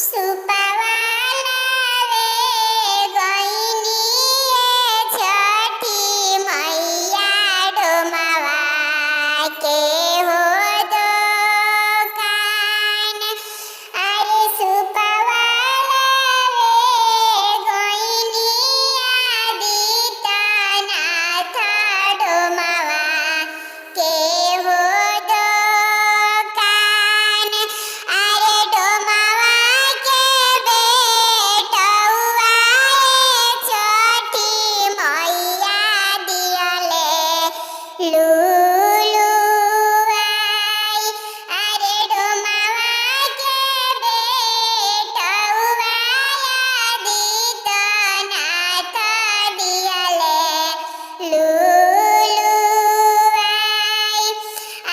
सुपवाला रे गइनी छठी मैया डोमवा के हो दोकान। अरे सुपवाला रे गइनी आदित्यनाथ डोमवा के हो दोकान। अरे डोमवा के बेटौआ छठी मैया दियले लुलुआई। अरे डोमवा के बेटौआ आदित्यनाथ दियले लुलुआई।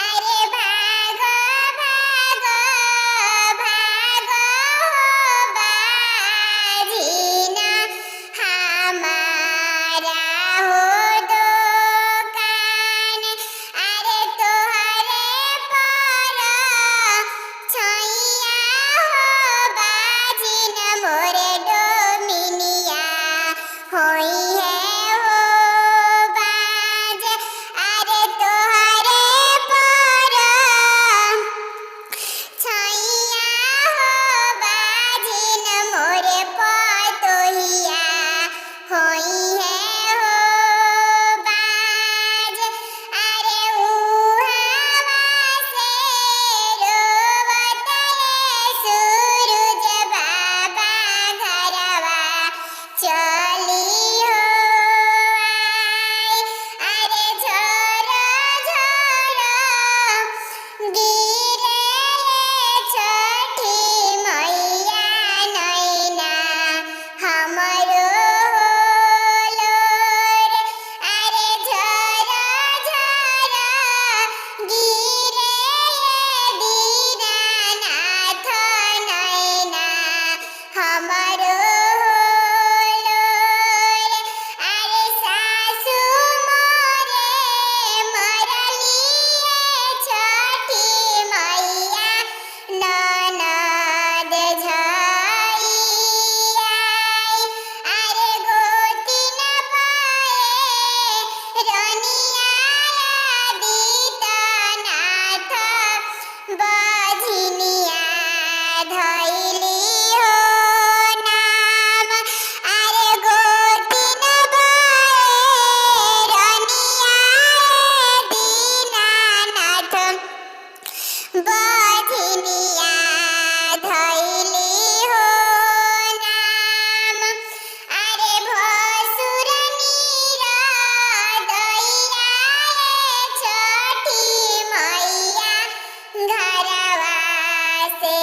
अरे भागो भागो भागो बाजिन हमारा हो दोकान। अरे तोहरे पर छैया हो बाजिन मोरे डोमिनिया होई है हो बाज। अरे तोहरे पर छैया हो बाजिन मोरे पतोहिया होई है हो बाज। अरे उहावा से रोवतले सूरज बाबा घरवा चली हो आई। अरे झोरो झोरो गिरे छठी मैया नैना हमरो लोर। अरे झोरो झोरो गिरे दीनानाथ नैना हमरो लोर। अरे सासु मोरे मरली छठी मैया ननद झई आई। अरे गोतिन पाए रनिया आदित्यनाथ बझिनिया धइली हो नाम। अरे गोतिन पाए रनिया दीनानाथ बझिनिया धइली हो नाम। अरे भसुर निरदैया छठी मैया घरवा से